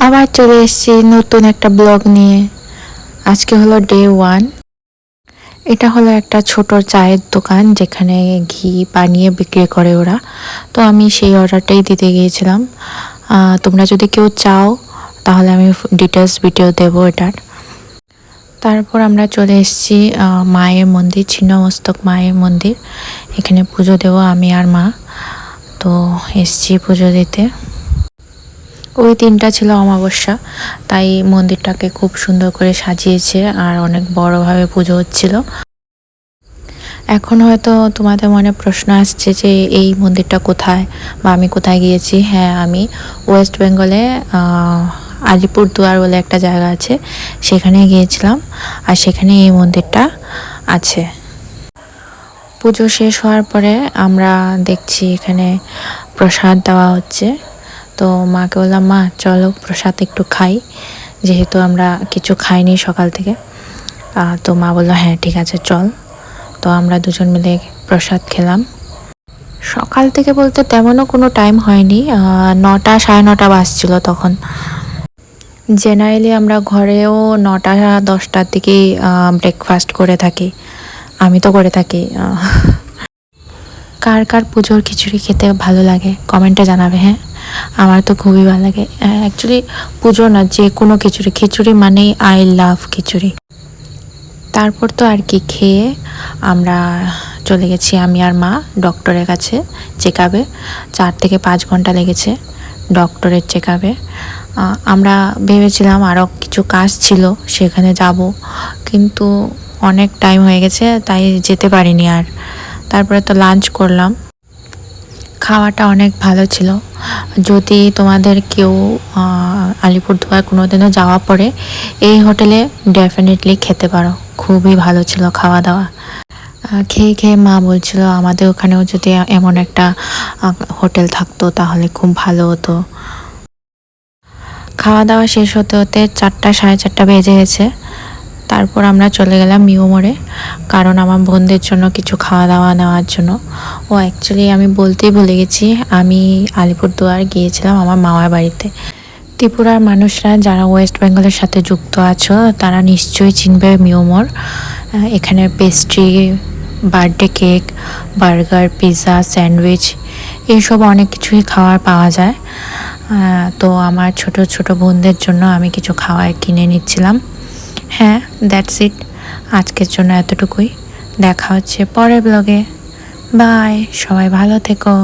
আবার চলে এসেছি নতুন একটা ব্লগ নিয়ে। আজকে হলো ডে 1। এটা হলো একটা ছোট চায়ের দোকান যেখানে ঘি বানিয়ে বিক্রি করে ওরা। তো আমি সেই অর্ডারটাই দিতে গিয়েছিলাম। তোমরা যদি কেউ চাও তাহলে আমি ডিটেলস ভিডিও দেবো এটার। তারপর আমরা চলে এসেছি মায়ের মন্দির, ছিন্নমস্তক মায়ের মন্দির। এখানে পুজো দেবো আমি আর মা। তো এসেছি পুজো দিতে। ওই দিনটা ছিল অমাবস্যা, তাই মন্দিরটাকে খুব সুন্দর করে সাজিয়েছে আর অনেক বড়ভাবে পুজো হচ্ছিল। এখন হয়তো তোমাদের মনে প্রশ্ন আসছে যে এই মন্দিরটা কোথায় বা আমি কোথায় গিয়েছি। হ্যাঁ, আমি ওয়েস্ট বেঙ্গলে আলিপুরদুয়ার বলে একটা জায়গা আছে, সেখানে গিয়েছিলাম। আর সেখানে এই মন্দিরটা আছে। পুজো শেষ হওয়ার পরে আমরা দেখছি এখানে প্রসাদ দেওয়া হচ্ছে। তো মাকে বললাম, মা চলো প্রসাদ একটু খাই, যেহেতু আমরা কিছু খাইনি সকাল থেকে। তো মা বললো হ্যাঁ ঠিক আছে চল। তো আমরা দুজন মিলে প্রসাদ খেলাম। সকাল থেকে বলতে তেমনও কোনো টাইম হয়নি, 9টা 9:30 বাজছিল তখন। জেনারেলি আমরা ঘরেও 9টা 10টার দিকেই ব্রেকফাস্ট করে থাকি, আমি তো করে থাকি। কার কার পুজোর খিচুড়ি খেতে ভালো লাগে কমেন্টে জানাবে। হ্যাঁ, আমার তো খুবই ভালো লাগে। অ্যাকচুয়ালি পুজো না, যে কোনো খিচুড়ি, খিচুড়ি মানেই আই লাভ খিচুড়ি। তারপর তো আর কি খেয়ে আমরা চলে গেছি আমি আর মা ডক্টরের কাছে চেক আপে। 4 থেকে 5 ঘন্টা লেগেছে ডক্টরের চেক আপে। আমরা ভেবেছিলাম আরও কিছু কাজ ছিল সেখানে যাব, কিন্তু অনেক টাইম হয়ে গেছে তাই যেতে পারিনি আর। তারপরে তো লাঞ্চ করলাম। খাওয়াটা অনেক ভালো ছিল। যদি তোমাদের কেউ আলিপুরদুয়ার কোনো দিনও যাওয়া পড়ে, এই হোটেলে ডেফিনেটলি খেতে পারো, খুবই ভালো ছিল খাওয়া দাওয়া। খেয়ে খেয়ে মা বলছিল আমাদের ওখানেও যদি এমন একটা হোটেল থাকতো তাহলে খুব ভালো হতো। খাওয়া দাওয়া শেষ হতে হতে 4টা 4:30 বেজে গেছে। তারপর আমরা চলে গেলাম নিউ মোড়ে, কারণ আমার বোনদের জন্য কিছু খাওয়া দাওয়া নেওয়ার জন্য। অ্যাকচুয়ালি আমি বলতেই ভুলে গেছি, আমি আলিপুরদুয়ার গিয়েছিলাম আমার মামার বাড়িতে। ত্রিপুরার মানুষরা যারা ওয়েস্ট বেঙ্গলের সাথে যুক্ত আছো তারা নিশ্চয়ই চিনবে নিউ মোড়। এখানে pastry, birthday cake, burger, pizza, sandwich, এইসব অনেক কিছুই খাওয়ার পাওয়া যায়। তো আমার ছোট ছোট বোনদের জন্য আমি কিছু খাওয়ার কিনে নিচ্ছিলাম। হ্যাঁ, দ্যাটস ইট, আজকের জন্য এতটুকুই। দেখা হচ্ছে পরের ব্লগে। বাই, সবাই ভালো থেকো।